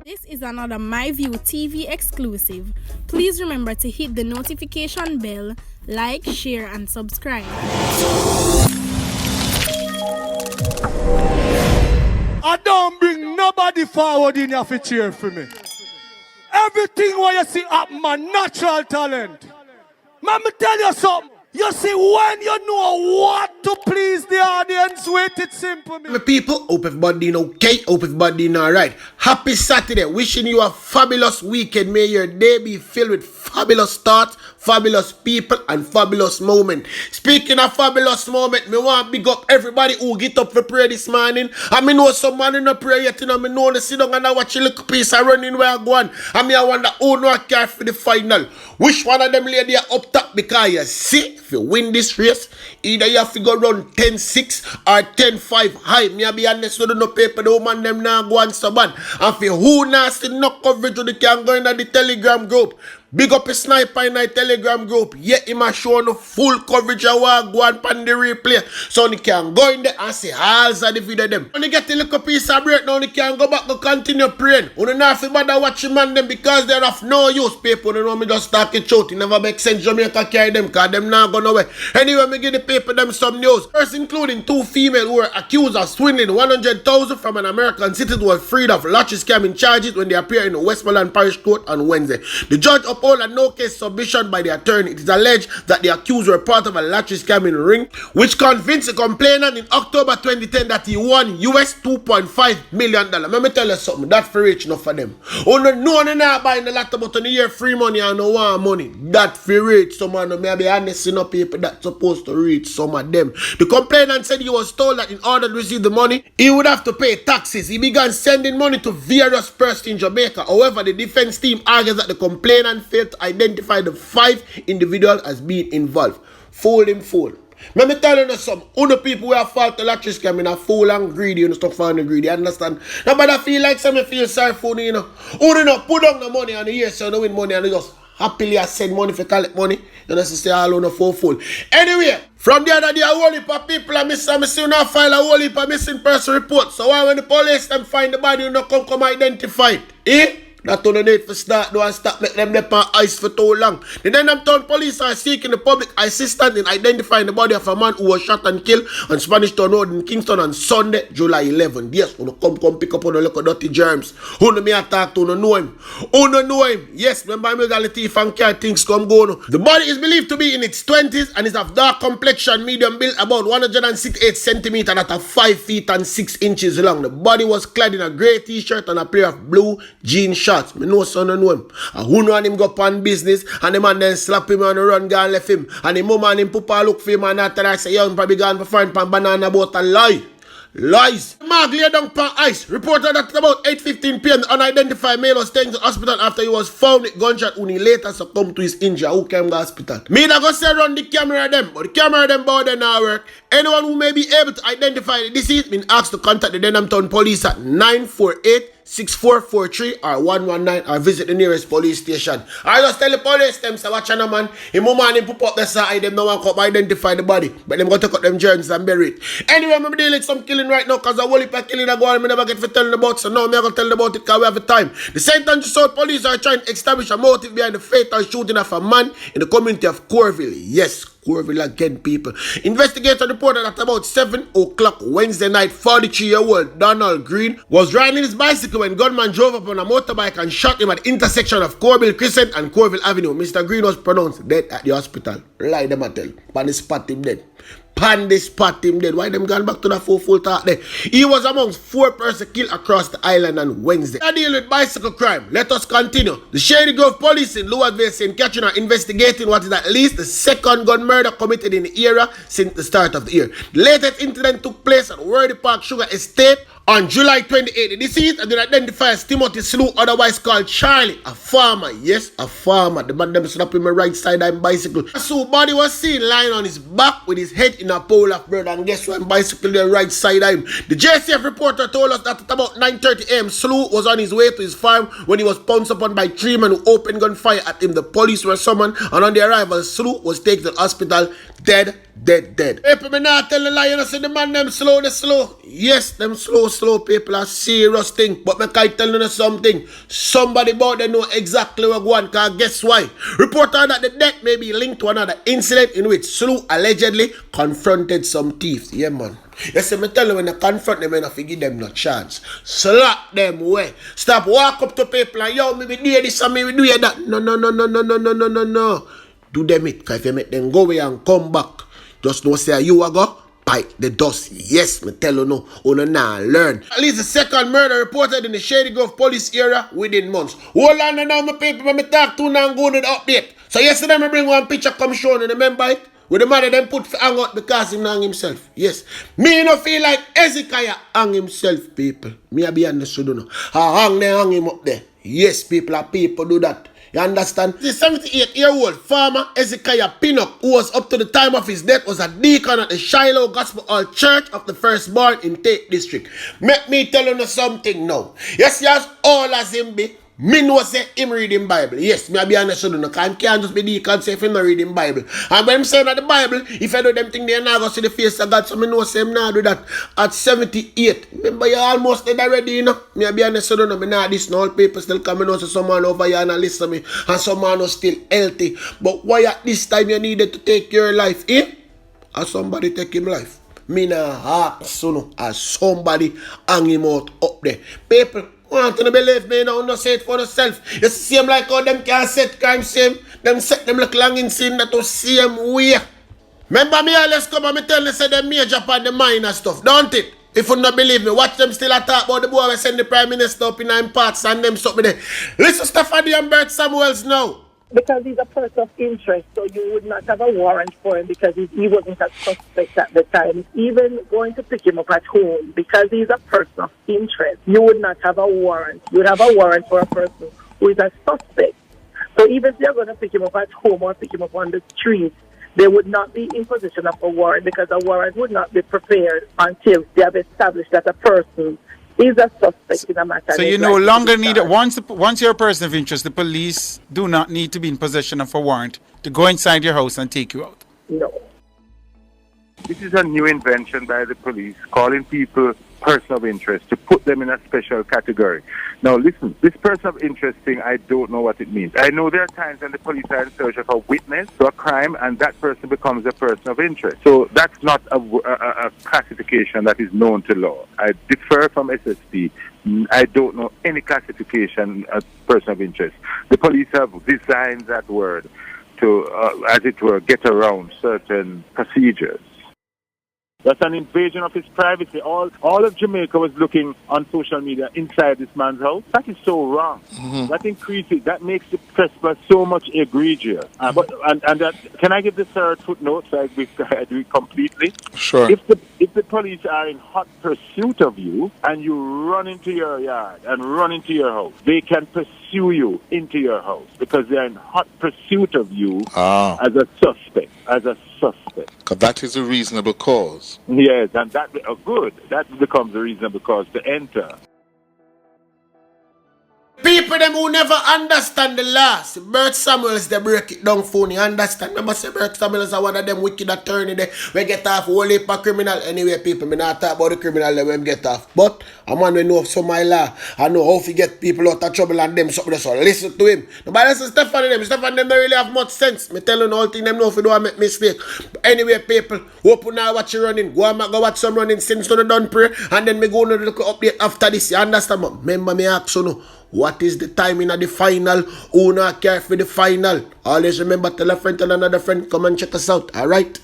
This is another MyView TV exclusive. Please remember to hit the notification bell, like, share, and subscribe. I don't bring nobody forward in here to cheer for me. Everything what you see up, my natural talent. Let me tell you something. You see, when you know what to please the audience with, it's simple. My people, hope everybody okay, hope everybody alright. Happy Saturday, wishing you a fabulous weekend. May your day be filled with fabulous thoughts, fabulous people, and fabulous moment. Speaking of fabulous moment, me want to big up everybody who get up for prayer this morning. I mean, know some man in the prayer yet, I know they sit down and I watch a little piece of running where I go on. I mean, I wonder who no care for the final. Which one of them lady are up top? Because you see, if you win this race, either you have to go run 10-6 or 10-5 high. Me be honest with no paper, the woman them now go on so bad. And for who nasty no coverage, they can go in the Telegram group. Big up a sniper in the Telegram group. Yet him a show no full coverage of what go on pan the replay. So they can go in there and say halves of the video them. When they get a little piece of break now, they can go back and continue praying. You don't have to bother watching man them because they're of no use. People you know me just talk it out. It never makes sense Jamaica carry them because them not going away. Anyway, me give the paper them some news. First including 2 females who were accused of swindling 100,000 from an American citizen who was freed of lottery scamming charges when they appeared in the Westmoreland Parish Court on Wednesday. The judge uphold a no-case submission by the attorney. It is alleged that the accused were part of a lottery scamming ring, which convinced the complainant in October 2010 that he won US $2.5 million. Let me tell you something, that's for rich enough for them. Oh no, no, not buying the lottery, but on the year free money and no one money. That for rich, someone may be honest enough people that's supposed to reach some of them. The complainant said he was told that in order to receive the money, he would have to pay taxes. He began sending money to various persons in Jamaica. However, the defense team argues that the complainant failed to identify the 5 individuals as being involved. Fool him, fool. Let me tell you some other people who have fought the lottery scam are fool and greedy, you know, stuff and greedy, understand? Nobody feel like some feel sorry for you know. Who not put down the money on the year so they win money and they just happily send money for collect money. You know, say all on the fool. Anyway, from the other day, a whole heap of people are missing. I see now file a whole heap of missing person report. So why when the police them find the body, you know, come identify it? Eh? That on the need for start, do and stop make them up on ice for too long. The Denham town police are seeking the public assistance in identifying the body of a man who was shot and killed on Spanish Town Road in Kingston on Sunday, July 11. Yes, who come pick up on the little dirty germs. Who no me attack to no know him. Who no know him. Yes, remember me got the thief and care things come go no. The body is believed to be in its 20s and is of dark complexion, medium build, about 168 centimeters and at 5 feet and 6 inches long. The body was clad in a grey t-shirt and a pair of blue jean shorts. Me know son and know him. And who know him go on business and the man then slap him on the run and left him. And the mama and him papa look for him and after that say, yo, probably gone for find pan banana boat and lie. Lies. Mark lay down pan ice. Reported that at about 8:15 p.m. the unidentified male was taken to hospital after he was found with gunshot when he later succumbed to his injury. Who came to the hospital? Me that go say run the camera them, but the camera them board they now work. Anyone who may be able to identify the deceased been asked to contact the Denham Town Police at 948-6443 or 119 or visit the nearest police station. I just tell the police them say watch on a man. Him mama and him pop up the side them no one come identify the body. But them go take out them germs and bury it. Anyway, I'm dealing with some killing right now because a whole heap of killing that go on. I never get to tell them about, so now I'm going to tell them about it because we have a time. The St. Andrew South police are trying to establish a motive behind the fatal shooting of a man in the community of Corville. Yes, Corville again, people. Investigators reported that about 7 o'clock Wednesday night, 43-year-old Donald Green was riding his bicycle when gunman drove up on a motorbike and shot him at the intersection of Corville Crescent and Corville Avenue. Mr. Green was pronounced dead at the hospital. Lie them a tell. Pan the spot him dead. Pan the spot him dead. Why them gone back to the full talk there? He was amongst 4 persons killed across the island on Wednesday. I deal with bicycle crime. Let us continue. The Shady Grove police in Lowerville, St. Catherine are investigating what is at least the 2nd gun murder committed in the area since the start of the year. The latest incident took place at Worthy Park Sugar Estate on July 28. The deceased had been identified as Timothy Slew, otherwise called Charlie, a farmer. Yes, a farmer. The man them slapped him on right side of his bicycle. So body was seen lying on his back with his head in a pole of bread, and guess what? Bicycle the right side of him. The JCF reporter told us that at about 9:30 a.m. Slew was on his way to his farm when he was pounced upon by 3 men who opened gunfire at him. The police were summoned, and on the arrival, Slew was taken to the hospital dead. People me not tell the lie, you know, say the man them slow, they slow. Yes, them slow. slow people are serious thing. But me can tell you something. Somebody about them know exactly what go on. Cause guess why? Reporter that the death may be linked to another incident in which Slew allegedly confronted some thieves. Yeah, man. You see, me tell you, when they confront them, I not give them no chance. Slap them away. Stop walk up to people and yo, me do this and me do that. No. Do them it. Cause if you make them go away and come back, just know say you a go bite the dust. Yes, me tell you no. Nah learn. At least the second murder reported in the Shady Grove police area within months. Hold on now, my people, when me talk to now and go to the update. So yesterday I bring one picture come showing and remember it? With the man them put hang out because he hang himself. Yes. Me no feel like Hezekiah hang himself, people. Me a be understood no. Hang him up there. Yes, people do that. You understand? The 78-year-old farmer Hezekiah Pinock, who was up to the time of his death was a deacon at the Shiloh Gospel Hall Church of the Firstborn in Tate District. Make me tell you something now. Yes, all as him be. Me know say him reading Bible. Yes, me a be honest with you. I can't just be deacon say if him not reading Bible. And when I'm saying that the Bible, if I do them thing, they not go see the face of God. So me know say him not do that. At 78. Remember you almost dead already, you know. Me a be honest with you. Me not this no all people still coming out. So someone over here and listen to me. And someone who's still healthy. But why at this time you needed to take your life, eh? Or somebody take him life. Me nah ask you know. As somebody hang him out up there. People want to believe me now, no say it for yourself. You see him like how them can set crime same. Them set them look long in sin that to same way. Remember me always come and me tell you say them major upon the minor stuff, don't it? If you don't believe me, watch them still talk about the boy we send the Prime Minister up in 9 parts and them stuff there. Listen Stephanie and Bert Samuels now. Because he's a person of interest, so you would not have a warrant for him because he wasn't a suspect at the time. Even going to pick him up at home, because he's a person of interest, you would not have a warrant. You would have a warrant for a person who is a suspect. So even if you're going to pick him up at home or pick him up on the street, they would not be in possession of a warrant because a warrant would not be prepared until they have established that a person is a suspect in a matter. So you no longer need once you're a person of interest, the police do not need to be in possession of a warrant to go inside your house and take you out. No. This is a new invention by the police, calling people person of interest to put them in a special category. Now listen, this person of interest thing, I don't know what it means. I know there are times when the police are in search of a witness to a crime and that person becomes a person of interest. So that's not a classification that is known to law. I differ from SSP. I don't know any classification as person of interest. The police have designed that word to, as it were, get around certain procedures. That's an invasion of his privacy. All of Jamaica was looking on social media inside this man's house. That is so wrong. That increases, that makes the trespass so much egregious. Can I give the third footnote so I agree completely? Sure. If the police are in hot pursuit of you and you run into your yard and run into your house, they can pursue you into your house because they are in hot pursuit of you as a suspect. Because that is a reasonable cause. Yes, and that becomes a reasonable cause to enter. People them who never understand the law. See, Bert Samuels, they break it down for you. Understand? Remember, say Bert Samuels are one of them wicked attorney there. We get off whole heap of criminal. Anyway, people, me not talk about the criminal that we get off. But a man we know some my law. I know how to get people out of trouble and them something. So listen to him. Nobody listen to Stefan them. Stefan them don't really have much sense. Me tell you the whole thing them know if you don't make mistake. But anyway, people, open now watch you running. Go watch some running since you done pray. And then me go on the update after this. You understand? But remember me ask you know. What is the timing of the final? Who not care for the final? Always remember, tell a friend, tell another friend, come and check us out. Alright?